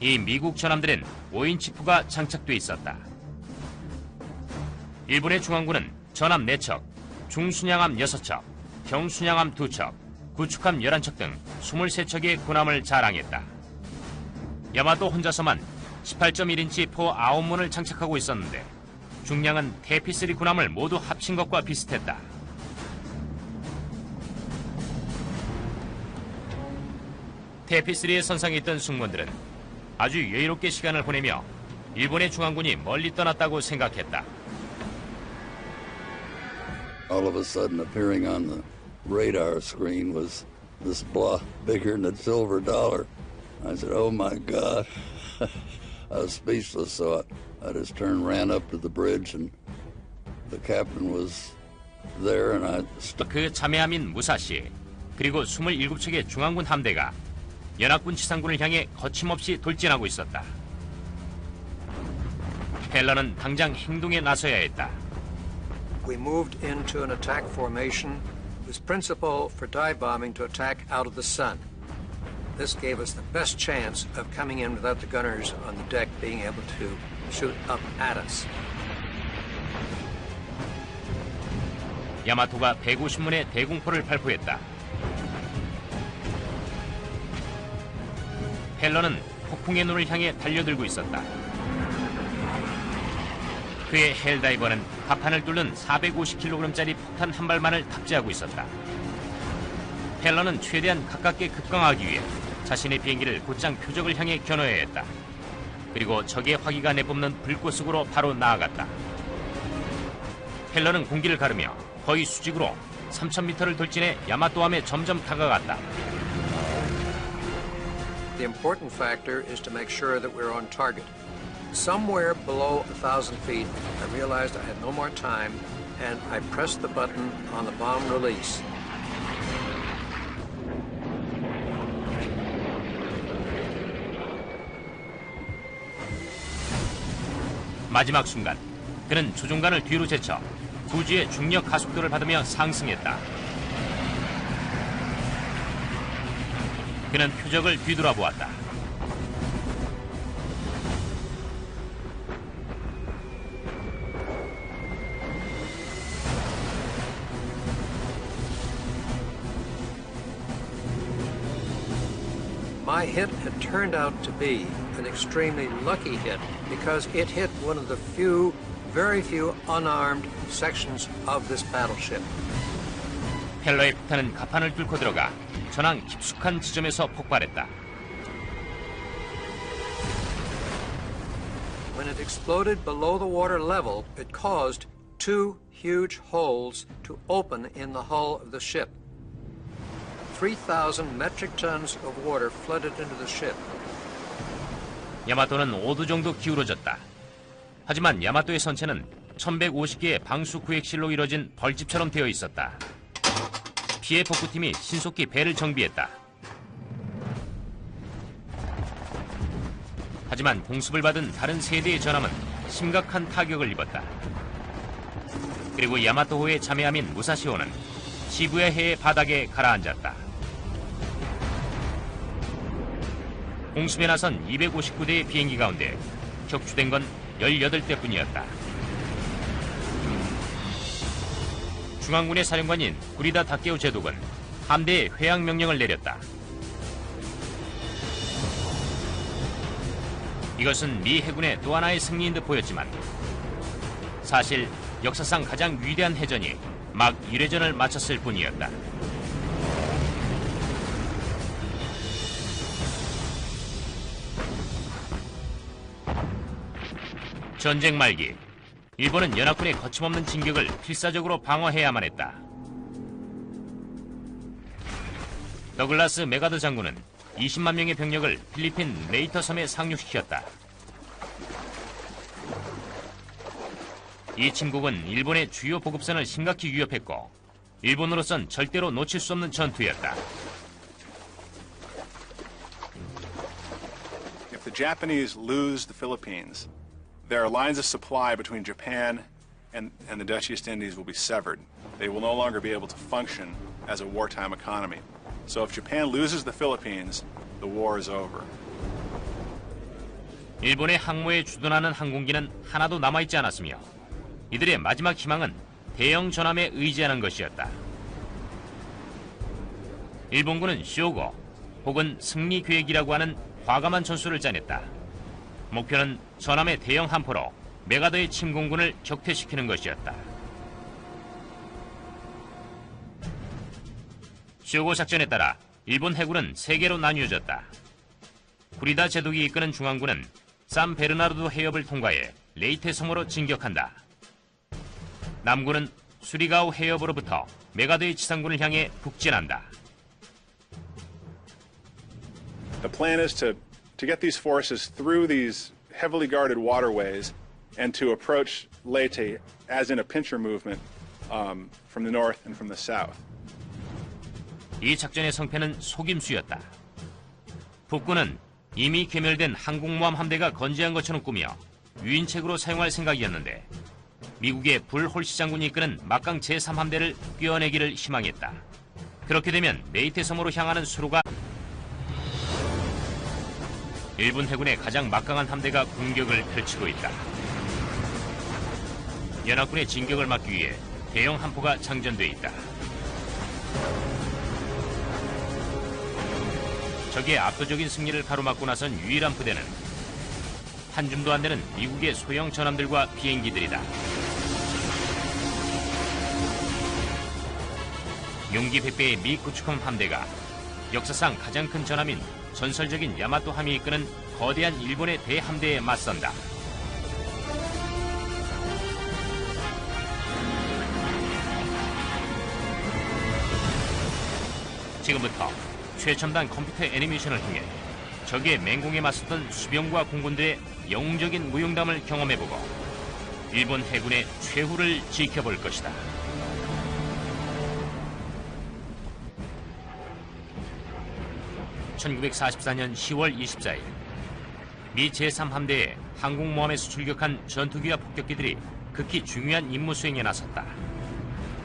이 미국 전함들은 5인치푸가 장착돼 있었다. 일본의 중앙군은 전함 4척, 중순양함 6척, 경순양함 2척, 구축함 11척 등 23척의 군함을 자랑했다. 야마토 혼자서만 18.1인치 포 9문을 장착하고 있었는데 중량은 테이피3 군함을 모두 합친 것과 비슷했다. 테이피3의 선상에 있던 승무원들은 아주 여유롭게 시간을 보내며 일본의 중앙군이 멀리 떠났다고 생각했다. All of a sudden appearing on the radar screen was this blah bigger than a silver dollar. I said, oh my God. I was speechless, so I just turned, ran up to the bridge, and the captain was there, and I 그 자매함인 무사시, 그리고 27척의 중앙군 함대가 연합군 지상군을 향해 거침없이 돌진하고 있었다. 펠러는 당장 행동에 나서야 했다. We moved into an attack formation. It was principle for dive bombing to attack out of the sun. This gave us the best chance of coming in without the gunners on the deck being able to shoot up at us. 야마토가 150문의 대공포를 발포했다. 펠러는 폭풍의 눈을 향해 달려들고 있었다. 그의 헬다이버는 갑판을 뚫는 450kg짜리 폭탄 한 발만을 탑재하고 있었다. 펠러는 최대한 가깝게 급강하기 위해 자신의 비행기를 곧장 표적을 향해 겨눠야 했다. 그리고 적의 화기가 내뿜는 불꽃속으로 바로 나아갔다. 펠러는 공기를 가르며 거의 수직으로 3000m를 돌진해 야마토함에 점점 다가갔다. the important factor is to make sure that we're on target. Somewhere below 1,000 feet, I realized I had no more time, and I pressed the button on the bomb release. 마지막 순간, 그는 조종관을 뒤로 제쳐 부지의 중력 가속도를 받으며 상승했다. 그는 표적을 뒤돌아보았다. My hit had turned out to be an extremely lucky hit because it hit one of the very few unarmed sections of this battleship. 펠러의 폭탄은 갑판을 뚫고 들어가 전황 깊숙한 지점에서 폭발했다. When it exploded below the water level, it caused 2 huge holes to open in the hull of the ship. 3,000 metric tons of water flooded into the ship. 야마토는 5도 정도 기울어졌다. 하지만 야마토의 선체는 1150개의 방수 구획실로 이뤄진 벌집처럼 되어 있었다. 피해 복구팀이 신속히 배를 정비했다. 하지만 공습을 받은 다른 세 대의 전함은 심각한 타격을 입었다. 그리고 야마토호의 자매함인 무사시호는 시부야 해의 바닥에 가라앉았다. 공습에 나선 259대의 비행기 가운데 격추된 건 18대뿐이었다. 중앙군의 사령관인 구리다 다케오 제독은 함대에 회항 명령을 내렸다. 이것은 미 해군의 또 하나의 승리인 듯 보였지만 사실 역사상 가장 위대한 해전이 막 1회전을 마쳤을 뿐이었다. 전쟁 말기, 일본은 연합군의 거침없는 진격을 필사적으로 방어해야만 했다. 더글라스 메가더 장군은 20만 명의 병력을 필리핀 레이터 섬에 상륙시켰다. 이 침공은 일본의 주요 보급선을 심각히 위협했고 일본으로선 절대로 놓칠 수 없는 전투였다. If the Japanese lose the Philippines, their lines of supply between Japan and the Dutch East Indies will be severed. They will no longer be able to function as a wartime economy. So if Japan loses the Philippines, the war is over. 일본의 항모에 주둔하는 항공기는 하나도 남아있지 않았으며 이들의 마지막 희망은 대형 전함에 의지하는 것이었다. 일본군은 쇼고 혹은 승리 계획이라고 하는 과감한 전술을 짜냈다. 목표는 전함의 대형 함포로 메가더의 침공군을 격퇴시키는 것이었다. 쇼고 작전에 따라 일본 해군은 3개로 나뉘어졌다. 구리다 제독이 이끄는 중앙군은 산 베르나르도 해협을 통과해 레이테 섬으로 진격한다. 남군은 수리가오 해협으로부터 메가더의 지상군을 향해 북진한다. The plan is to get these forces through these heavily guarded waterways and to approach Leyte as in a pincher movement from the north and from the south. 이 작전의 성패는 속임수였다. 북군은 이미 괴멸된 항공모함 함대가 건재한 것처럼 꾸며 유인책으로 사용할 생각이었는데 미국의 불 홀시 장군이 이끄는 막강 제3함대를 꿰어내기를 희망했다. 그렇게 되면 레이테 섬으로 향하는 수로가 일본 해군의 가장 막강한 함대가 공격을 펼치고 있다. 연합군의 진격을 막기 위해 대형 함포가 장전돼 있다. 적의 압도적인 승리를 가로막고 나선 유일한 부대는 한 줌도 안 되는 미국의 소형 전함들과 비행기들이다. 용기 100배의 미 구축함 함대가 역사상 가장 큰 전함인 전설적인 야마토함이 이끄는 거대한 일본의 대함대에 맞선다. 지금부터 최첨단 컴퓨터 애니메이션을 통해 적의 맹공에 맞섰던 수병과 공군들의 영웅적인 무용담을 경험해보고 일본 해군의 최후를 지켜볼 것이다. (1944년 10월 24일) 미 제3함대에 항공모함에서 출격한 전투기와 폭격기들이 극히 중요한 임무 수행에 나섰다.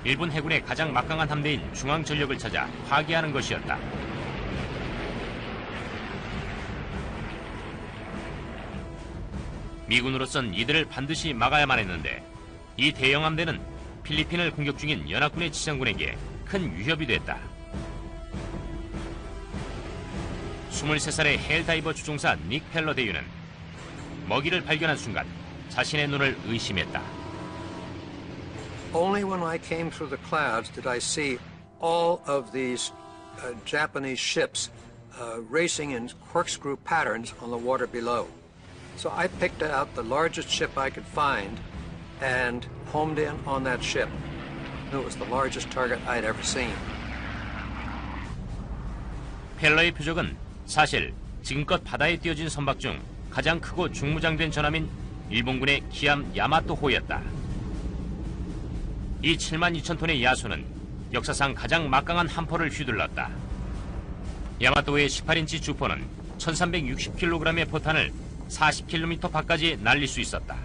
일본 해군의 가장 막강한 함대인 중앙전력을 찾아 파괴하는 것이었다. 미군으로선 이들을 반드시 막아야만 했는데 이 대형 함대는 필리핀을 공격 중인 연합군의 지상군에게 큰 위협이 됐다. 23살의 헬다이버 추종사 닉 펠러 대위는 먹이를 발견한 순간 자신의 눈을 의심했다. Only when I came through the clouds did I see all of these Japanese ships racing in corkscrew patterns on the water below. So I picked out the largest ship I could find and homed in on that ship. It was the largest target I'd ever seen. 펠러의 표적은 사실 지금껏 바다에 띄어진 선박 중 가장 크고 중무장된 전함인 일본군의 기암 야마토호였다. 이 72,000톤의 야수는 역사상 가장 막강한 함포를 휘둘렀다. 야마토호의 18인치 주포는 1360kg의 포탄을 40km 밖까지 날릴 수 있었다.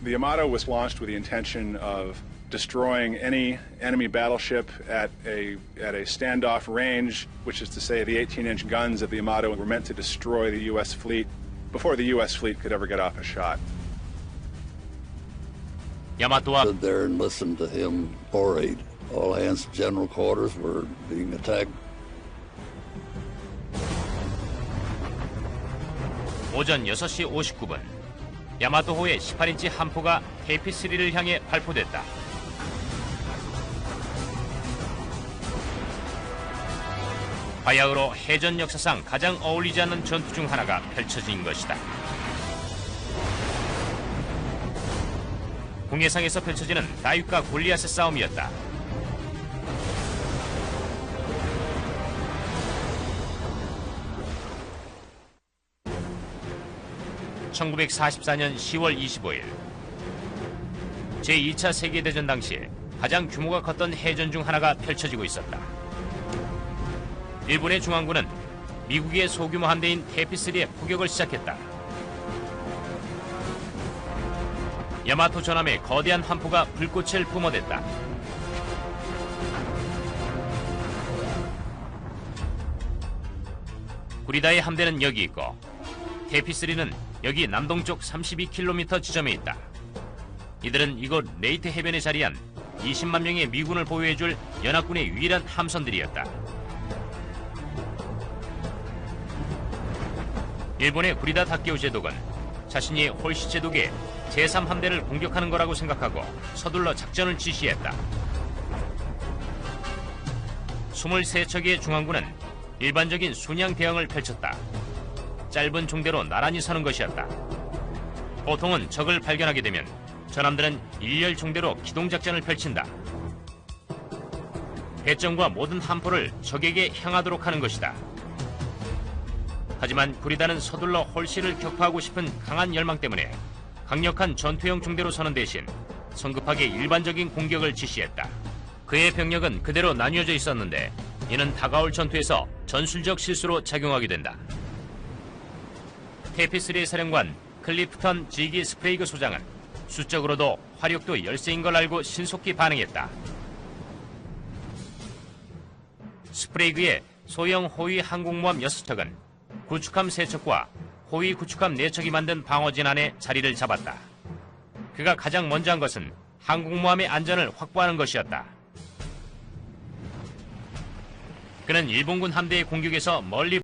The Yamato was launched with the intention of destroying any enemy battleship at a standoff range, which is to say the 18-inch guns of the Yamato were meant to destroy the U.S. fleet before the U.S. fleet could ever get off a shot. 야마토와 Stood there and listened to him orate. All hands to general quarters were being attacked. 오전 6시 59분 야마토호의 18인치 함포가 테이피3를 향해 발포됐다. 바야흐로 해전 역사상 가장 어울리지 않는 전투 중 하나가 펼쳐진 것이다. 공해상에서 펼쳐지는 다윗과 골리앗의 싸움이었다. (1944년 10월 25일) 제2차 세계대전 당시 가장 규모가 컸던 해전 중 하나가 펼쳐지고 있었다. 일본의 중앙군은 미국의 소규모 함대인 테이피3의 포격을 시작했다. 야마토 전함의 거대한 함포가 불꽃을 뿜어댔다. 구리다의 함대는 여기 있고 테이피3는 여기 남동쪽 32km 지점에 있다. 이들은 이곳 레이트 해변에 자리한 20만 명의 미군을 보호해줄 연합군의 유일한 함선들이었다. 일본의 구리다 다케오 제독은 자신이 홀시 제독의 제3함대를 공격하는 거라고 생각하고 서둘러 작전을 지시했다. 23척의 중앙군은 일반적인 순양 대응을 펼쳤다. 짧은 중대로 나란히 서는 것이었다. 보통은 적을 발견하게 되면 전함들은 일렬 중대로 기동작전을 펼친다. 배점과 모든 함포를 적에게 향하도록 하는 것이다. 하지만 구리다는 서둘러 홀시를 격파하고 싶은 강한 열망 때문에 강력한 전투형 중대로 서는 대신 성급하게 일반적인 공격을 지시했다. 그의 병력은 그대로 나뉘어져 있었는데 이는 다가올 전투에서 전술적 실수로 작용하게 된다. 테이피3의 사령관 클리프턴 G.G. 스프레이그 소장은 수적으로도 화력도 열세인 걸 알고 신속히 반응했다. 스프레이그의 소형 호위 항공모함 6척은 구축함 3척과 호위 구축함 4척이 만든 방어진 안에 자리를 잡았다. 그가 가장 먼저 한 것은 항공모함의 안전을 확보하는 것이었다. 그는 일본군 함대의 공격에서 멀리